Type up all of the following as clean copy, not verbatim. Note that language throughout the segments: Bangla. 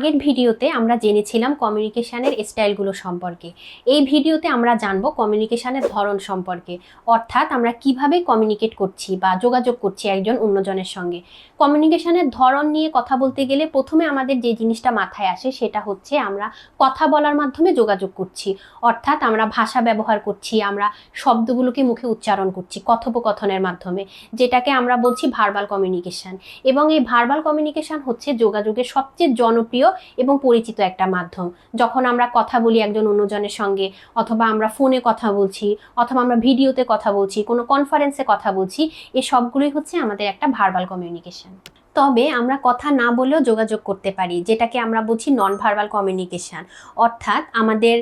আগের ভিডিওতে আমরা জেনেছিলাম কমিউনিকেশনের স্টাইলগুলো সম্পর্কে। এই ভিডিওতে আমরা জানবো কমিউনিকেশনের ধরন সম্পর্কে, অর্থাৎ আমরা কিভাবে কমিউনিকেট করছি বা যোগাযোগ করছি একজন অন্যজনের সঙ্গে। কমিউনিকেশনের ধরন নিয়ে কথা বলতে গেলে প্রথমে আমাদের যে জিনিসটা মাথায় আসে সেটা হচ্ছে আমরা কথা বলার মাধ্যমে যোগাযোগ করছি, অর্থাৎ আমরা ভাষা ব্যবহার করছি, আমরা শব্দগুলোকে মুখে উচ্চারণ করছি কথোপকথনের মাধ্যমে, যেটাকে আমরা বলছি ভার্বাল কমিউনিকেশন। এবং এই ভার্বাল কমিউনিকেশন হচ্ছে যোগাযোগের সবচেয়ে জনপ্রিয় এবং পরিচিত একটা মাধ্যম। যখন আমরা কথা বলি একজন অন্যজনের সঙ্গে, অথবা আমরা ফোনে কথা বলছি, অথবা আমরা ভিডিওতে কথা বলছি, কোনো কনফারেন্সে কথা বলছি, এই সবগুলোই হচ্ছে আমাদের একটা ভার্বাল কমিউনিকেশন। তবে আমরা কথা না বলেও যোগাযোগ করতে পারি, যেটাকে আমরা বলছি নন ভার্বাল কমিউনিকেশন, অর্থাৎ আমাদের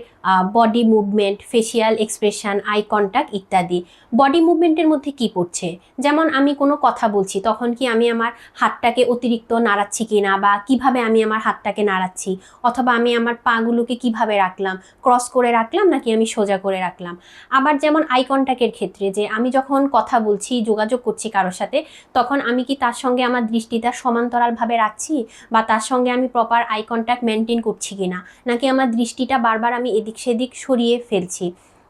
body movement, facial expression, eye contact ইত্যাদি। বডি মুভমেন্টের মধ্যে কি পড়ছে? যেমন আমি কোনো কথা বলছি, তখন কি আমি আমার হাতটাকে অতিরিক্ত নাড়াচ্ছি কিনা, বা কিভাবে আমি আমার হাতটাকে নাড়াচ্ছি, অথবা আমি আমার পাগুলোকে কিভাবে রাখলাম, ক্রস করে রাখলাম নাকি আমি সোজা করে রাখলাম। আবার যেমন আই কন্ট্যাক্টের ক্ষেত্রে, যে আমি যখন কথা বলছি, যোগাযোগ করছি কারোর সাথে, তখন আমি কি তার সঙ্গে আমার দৃষ্টিটা সমান্তরালভাবে রাখছি, বা তার সঙ্গে আমি প্রপার আই কন্ট্যাক্ট মেনটেন করছি কিনা, নাকি আমার দৃষ্টিটা বারবার আমি এদিক সেদিক সরিয়ে ফেলছি।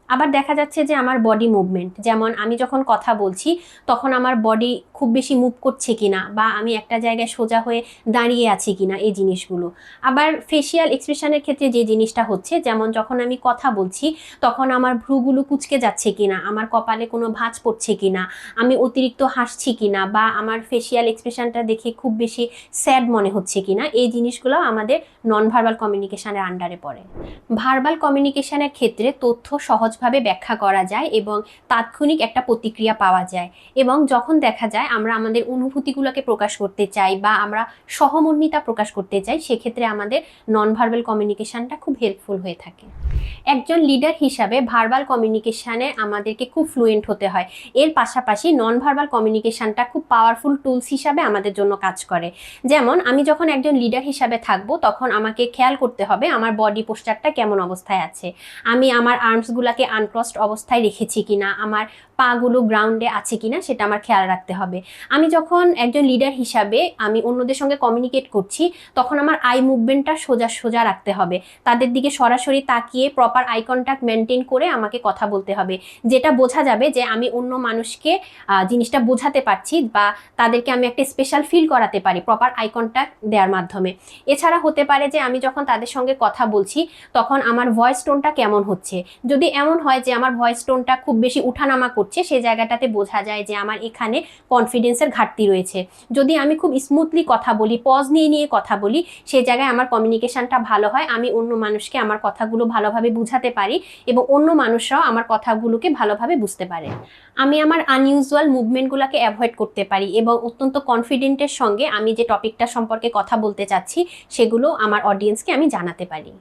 আবার দেখা যাচ্ছে যে আমার বডি মুভমেন্ট, যেমন আমি যখন কথা বলছি তখন আমার বডি খুব বেশি মুভ করছে কিনা, বা আমি একটা জায়গায় সোজা হয়ে দাঁড়িয়ে আছি কিনা, এই জিনিসগুলো। আবার ফেসিয়াল এক্সপ্রেশনের ক্ষেত্রে যে জিনিসটা হচ্ছে, যেমন যখন আমি কথা বলছি তখন আমার ভ্রুগুলো কুঁচকে যাচ্ছে কিনা, আমার কপালে কোনো ভাঁজ পড়ছে কিনা, আমি অতিরিক্ত হাসছি কিনা, বা আমার ফেসিয়াল এক্সপ্রেশনটা দেখে খুব বেশি স্যাড মনে হচ্ছে কিনা, এই জিনিসগুলো আমাদের নন ভার্বাল কমিউনিকেশনের আন্ডারে পড়ে। ভার্বাল কমিউনিকেশনের ক্ষেত্রে তথ্য সহজভাবে ব্যাখ্যা করা যায় এবং তাৎক্ষণিক একটা প্রতিক্রিয়া পাওয়া যায়। এবং যখন দেখা যায় আমরা আমাদের অনুভূতিগুলোকে প্রকাশ করতে চাই, বা আমরা সহমর্মিতা প্রকাশ করতে চাই, সেক্ষেত্রে আমাদের নন ভার্বাল কমিউনিকেশনটা খুব হেল্পফুল হয়ে থাকে। একজন লিডার হিসাবে ভার্বাল কমিউনিকেশানে আমাদেরকে খুব ফ্লুয়েন্ট হতে হয়। এর পাশাপাশি নন ভার্বাল কমিউনিকেশানটা খুব পাওয়ারফুল টুলস হিসাবে আমাদের জন্য কাজ করে। যেমন আমি যখন একজন লিডার হিসাবে থাকবো, তখন আমাকে খেয়াল করতে হবে আমার বডি পোস্টারটা কেমন অবস্থায় আছে, আমি আমার আর্মসগুলোকে আনক্রসড অবস্থায় রেখেছি কিনা, আমার পাগুলো গ্রাউন্ডে আছে কিনা, সেটা আমার খেয়াল রাখতে হবে। আমি যখন একজন লিডার হিসাবে আমি অন্যদের সঙ্গে কমিউনিকেট করছি, তখন আমার আই মুভমেন্টটা সোজা সোজা রাখতে হবে, তাদের দিকে সরাসরি তাকিয়ে প্রপার আই কন্ট্যাক্ট মেনটেন করে আমাকে কথা বলতে হবে, যেটা বোঝা যাবে যে আমি অন্য মানুষকে জিনিসটা বোঝাতে পারছি, বা তাদেরকে আমি একটা স্পেশাল ফিল করাতে পারি প্রপার আই কন্ট্যাক্ট দেওয়ার মাধ্যমে। এছাড়া হতে পারে যে আমি যখন তাদের সঙ্গে কথা বলছি তখন আমার ভয়েস টোনটা কেমন হচ্ছে। যদি এমন হয় যে আমার ভয়েস টোনটা খুব বেশি উঠানামা করছে, সেই জায়গাটাতে বোঝা যায় যে আমার এখানে কনফিডেন্সের ঘাটতি রয়েছে। যদি আমি খুব স্মুথলি কথা বলি, পজ নিয়ে নিয়ে কথা বলি, সেই জায়গায় আমার কমিউনিকেশনটা ভালো হয়, আমি অন্য মানুষকে আমার কথাগুলো ভালোভাবে বুঝাতে পারি এবং অন্য মানুষরাও আমার কথাগুলোকে ভালোভাবে বুঝতে পারে। আমি আমার আনইউজুয়াল মুভমেন্টগুলোকে অ্যাভয়েড করতে পারি এবং অত্যন্ত কনফিডেন্টের সঙ্গে আমি যে টপিকটা সম্পর্কে কথা বলতে চাচ্ছি সেগুলো আমার অডিয়েন্সকে আমি জানাতে পারি।